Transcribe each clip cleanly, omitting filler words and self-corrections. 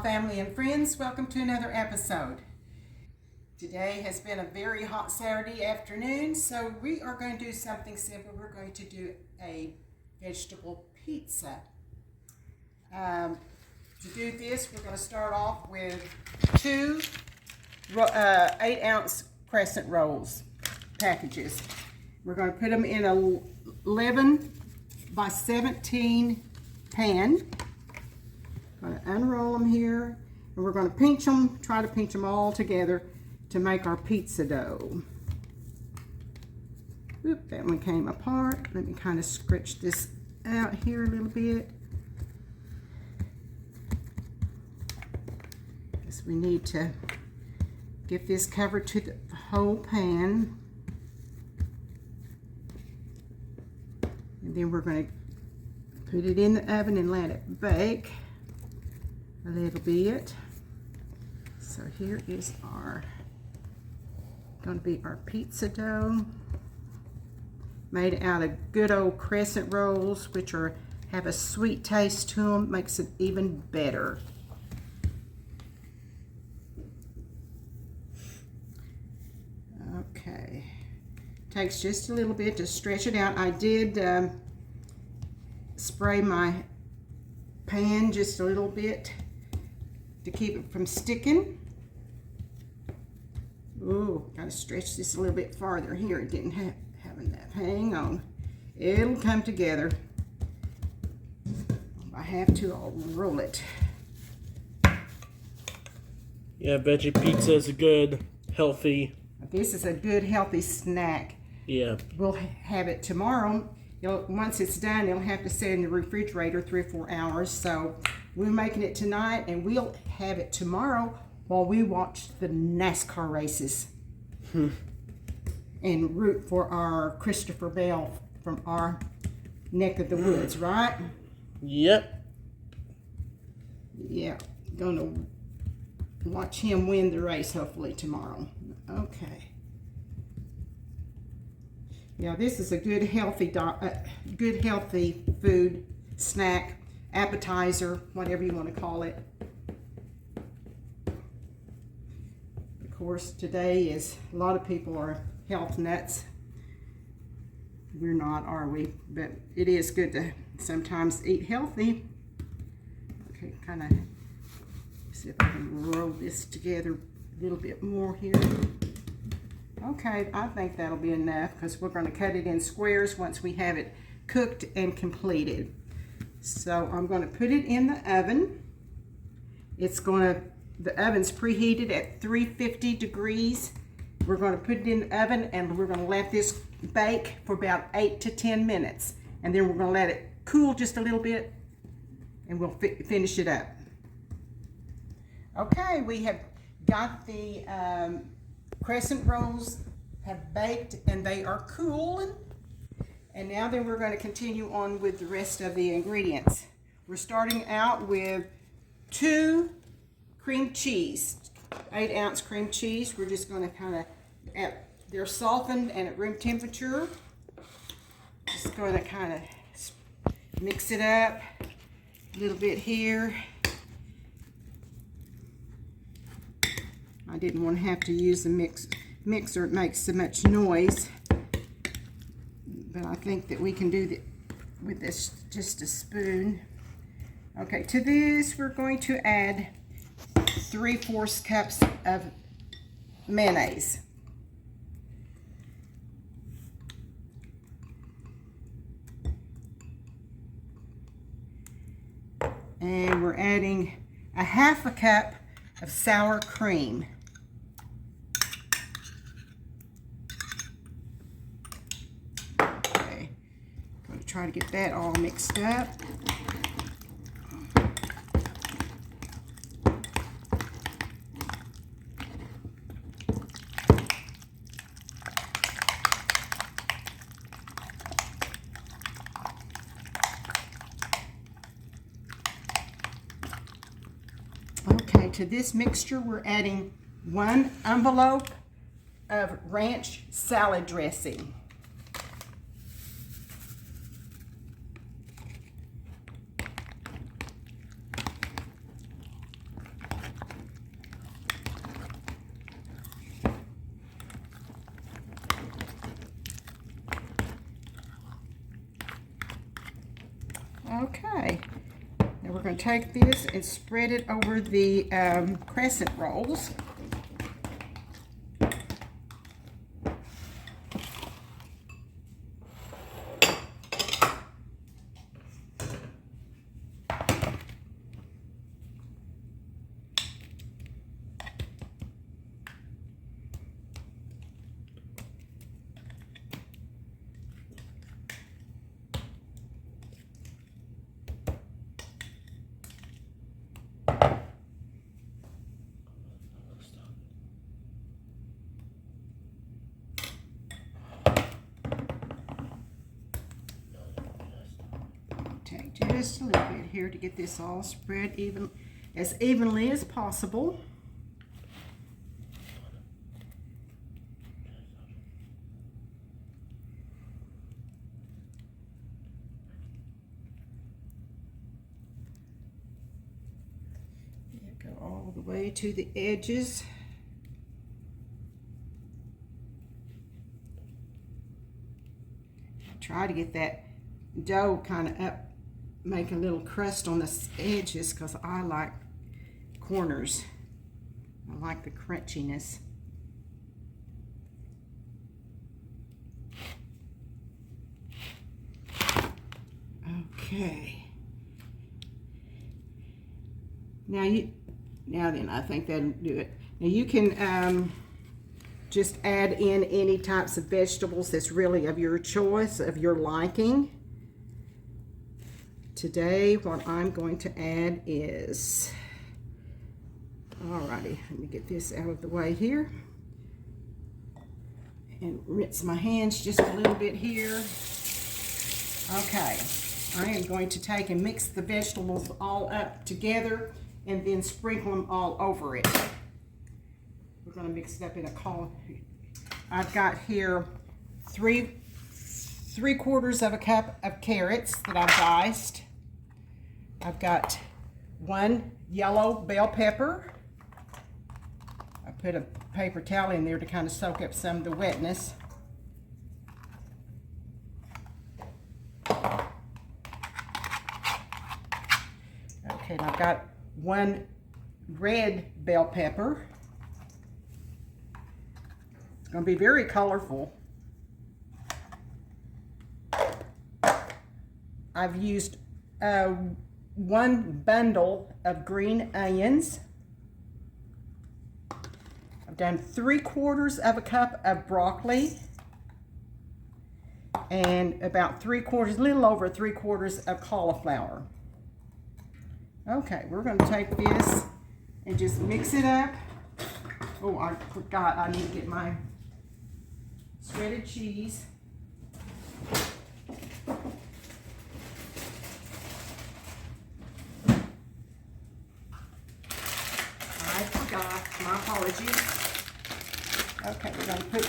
family and friends, welcome to another episode. Today has been a very hot Saturday afternoon, so we are going to do something simple. We're going to do a vegetable pizza. To do this, we're going to start off with two 8-ounce crescent rolls packages. We're going to put them in a 11 by 17 pan. I'm going to unroll them here, and we're going to pinch them, try to pinch them all together to make our pizza dough. Oop, that one came apart. Let me kind of stretch this out here a little bit. Because we need to get this covered to the whole pan. And then we're going to put it in the oven and let it bake a little bit. So here is going to be our pizza dough, made out of good old crescent rolls, which have a sweet taste to them, makes it even better. Okay, takes just a little bit to stretch it out. I did spray my pan just a little bit to keep it from sticking. Ooh, gotta stretch this a little bit farther here. It didn't have enough. Hang on. It'll come together. If I have to, I'll roll it. Yeah, veggie pizza is a good, healthy. This is a good, healthy snack. Yeah. We'll have it tomorrow. Once it's done, it'll have to sit in the refrigerator 3 or 4 hours. So we're making it tonight, and we'll have it tomorrow while we watch the NASCAR races and root for our Christopher Bell from our neck of the woods, right? Yep. Yeah, gonna watch him win the race hopefully tomorrow. Okay. Yeah, this is a good healthy food, snack, appetizer, whatever you want to call it. Of course, today is a lot of people are health nuts. We're not, are we? But it is good to sometimes eat healthy. Okay, kind of see if I can roll this together a little bit more here. Okay, I think that'll be enough because we're going to cut it in squares once we have it cooked and completed. So I'm going to put it in the oven. The oven's preheated at 350 degrees. We're going to put it in the oven and we're going to let this bake for about 8 to 10 minutes. And then we're going to let it cool just a little bit and we'll finish it up. Okay, we have got the crescent rolls have baked and they are cooling. And now then we're going to continue on with the rest of the ingredients. We're starting out with 2 cream cheese, 8-ounce cream cheese. We're just going to kind of, they're softened and at room temperature. Just going to kind of mix it up a little bit here. I didn't want to have to use the mixer. It makes so much noise. But I think that we can do with this just a spoon. Okay, to this we're going to add 3/4 cups of mayonnaise. And we're adding a 1/2 cup of sour cream. Okay, going to try to get that all mixed up. Okay, to this mixture we're adding 1 envelope of ranch salad dressing. Okay. Now we're going to take this and spread it over the crescent rolls. Take just a little bit here to get this all spread as evenly as possible. Go all the way to the edges. Try to get that dough kind of up, make a little crust on the edges, because I like corners. I like the crunchiness. Okay. Now then, I think that'll do it. Now you can just add in any types of vegetables that's really of your choice, of your liking. Today, what I'm going to add is, alrighty, let me get this out of the way here. And rinse my hands just a little bit here. Okay, I am going to take and mix the vegetables all up together and then sprinkle them all over it. We're going to mix it up in a cauliflower. I've got here three quarters of a cup of carrots that I've diced. I've got 1 yellow bell pepper. I put a paper towel in there to kind of soak up some of the wetness. Okay, and I've got 1 red bell pepper. It's going to be very colorful. I've used 1 bundle of green onions. I've done 3/4 of a cup of broccoli and about a little over 3/4 of cauliflower. Okay, we're going to take this and just mix it up. Oh, I forgot, I need to get my shredded cheese. I forgot, my apologies. Okay, we're going to put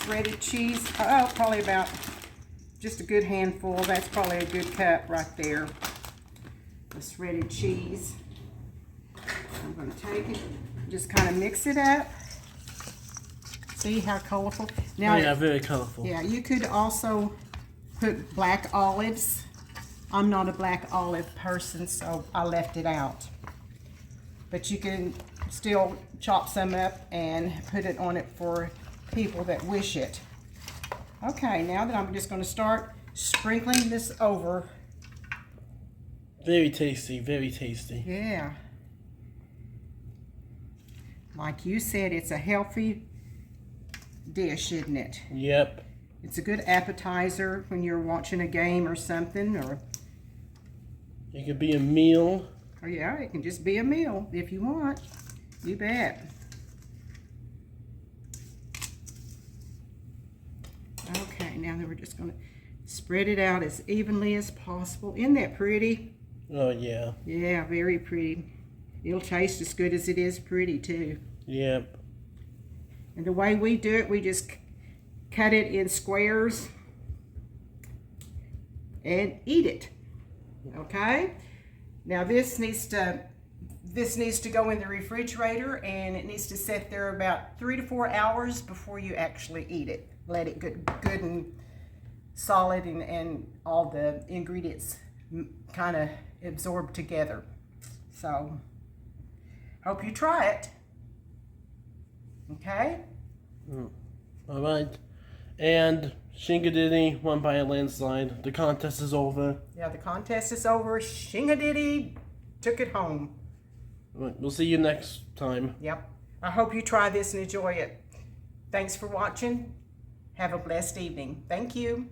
shredded cheese, probably about just a good handful. That's probably a good cup right there. The shredded cheese. I'm going to take it, just kind of mix it up. See how colorful? Now, yeah, very colorful. Yeah, you could also put black olives. I'm not a black olive person, so I left it out. But you can still chop some up and put it on it for people that wish it. Okay, now that I'm just going to start sprinkling this over. Very tasty, very tasty. Yeah. Like you said, it's a healthy dish, isn't it? Yep. It's a good appetizer when you're watching a game or something, or It could be a meal. oh yeah, it can just be a meal if you want. You bet. Okay, now that we're just going to spread it out as evenly as possible. Isn't that pretty? Oh, yeah. Yeah, very pretty. It'll taste as good as it is pretty, too. Yep. And the way we do it, we just cut it in squares and eat it. Okay? Now this needs to go in the refrigerator, and it needs to sit there about 3 to 4 hours before you actually eat it. Let it get good and solid, and all the ingredients kind of absorb together. So, hope you try it. Okay? All right. And Shingadiddy won by a landslide. The contest is over. Yeah, the contest is over. Shingadiddy took it home. Right, we'll see you next time. Yep. I hope you try this and enjoy it. Thanks for watching. Have a blessed evening. Thank you.